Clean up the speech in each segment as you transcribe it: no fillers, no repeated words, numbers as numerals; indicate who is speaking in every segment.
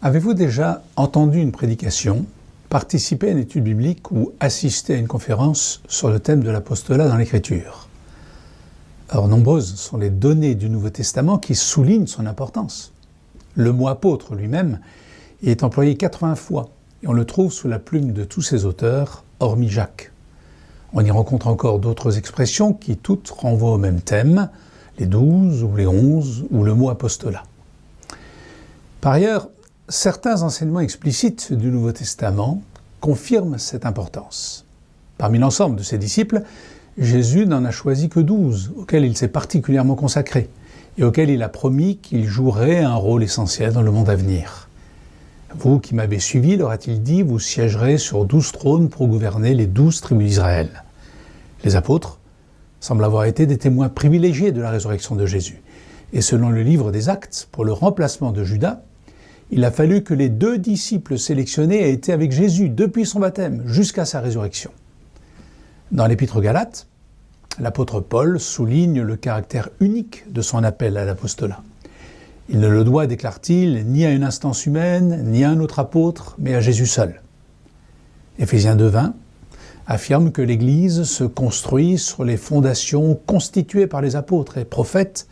Speaker 1: Avez-vous déjà entendu une prédication, participé à une étude biblique ou assisté à une conférence sur le thème de l'apostolat dans l'Écriture? Or, nombreuses sont les données du Nouveau Testament qui soulignent son importance. Le mot apôtre lui-même est employé 80 fois et on le trouve sous la plume de tous ses auteurs, hormis Jacques. On y rencontre encore d'autres expressions qui toutes renvoient au même thème, les 12 ou les 11 ou le mot apostolat. Par ailleurs, certains enseignements explicites du Nouveau Testament confirment cette importance. Parmi l'ensemble de ses disciples, Jésus n'en a choisi que 12, auxquels il s'est particulièrement consacré, et auxquels il a promis qu'il jouerait un rôle essentiel dans le monde à venir. Vous qui m'avez suivi, leur a-t-il dit, vous siégerez sur 12 trônes pour gouverner les 12 tribus d'Israël. Les apôtres semblent avoir été des témoins privilégiés de la résurrection de Jésus. Et selon le livre des Actes, pour le remplacement de Judas, il a fallu que les 2 disciples sélectionnés aient été avec Jésus depuis son baptême jusqu'à sa résurrection. Dans l'Épître aux Galates, l'apôtre Paul souligne le caractère unique de son appel à l'apostolat. Il ne le doit, déclare-t-il, ni à une instance humaine, ni à un autre apôtre, mais à Jésus seul. Éphésiens 2:20 affirme que l'Église se construit sur les fondations constituées par les apôtres et prophètes,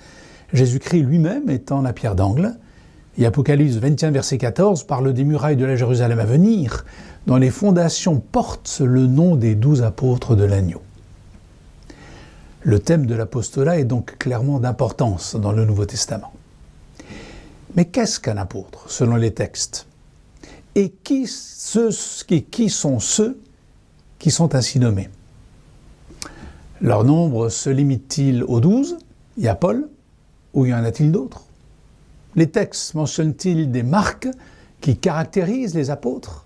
Speaker 1: Jésus-Christ lui-même étant la pierre d'angle. Et Apocalypse 21, verset 14, parle des murailles de la Jérusalem à venir, dont les fondations portent le nom des 12 apôtres de l'agneau. Le thème de l'apostolat est donc clairement d'importance dans le Nouveau Testament. Mais qu'est-ce qu'un apôtre, selon les textes? Et qui sont ceux qui sont ainsi nommés? Leur nombre se limite-t-il aux 12 et à Paul, ou y en a-t-il d'autres? Les textes mentionnent-ils des marques qui caractérisent les apôtres?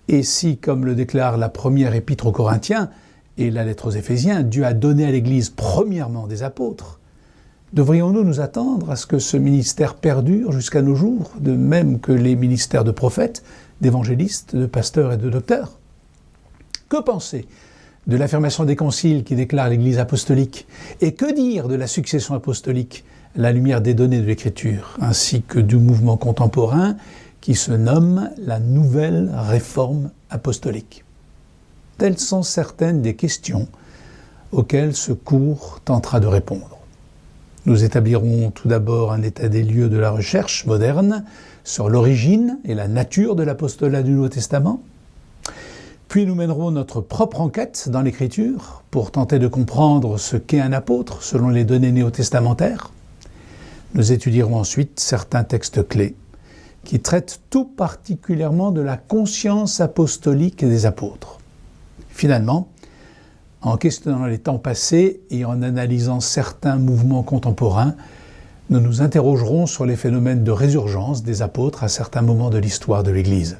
Speaker 1: Et si, comme le déclare la première épître aux Corinthiens et la lettre aux Éphésiens, Dieu a donné à l'Église premièrement des apôtres, devrions-nous nous attendre à ce que ce ministère perdure jusqu'à nos jours, de même que les ministères de prophètes, d'évangélistes, de pasteurs et de docteurs? Que penser de l'affirmation des conciles qui déclarent l'Église apostolique? Et que dire de la succession apostolique, la lumière des données de l'Écriture, ainsi que du mouvement contemporain qui se nomme la Nouvelle Réforme apostolique? Telles sont certaines des questions auxquelles ce cours tentera de répondre. Nous établirons tout d'abord un état des lieux de la recherche moderne sur l'origine et la nature de l'apostolat du Nouveau Testament. Puis nous mènerons notre propre enquête dans l'Écriture pour tenter de comprendre ce qu'est un apôtre selon les données néo-testamentaires. Nous étudierons ensuite certains textes clés qui traitent tout particulièrement de la conscience apostolique des apôtres. Finalement, en questionnant les temps passés et en analysant certains mouvements contemporains, nous nous interrogerons sur les phénomènes de résurgence des apôtres à certains moments de l'histoire de l'Église.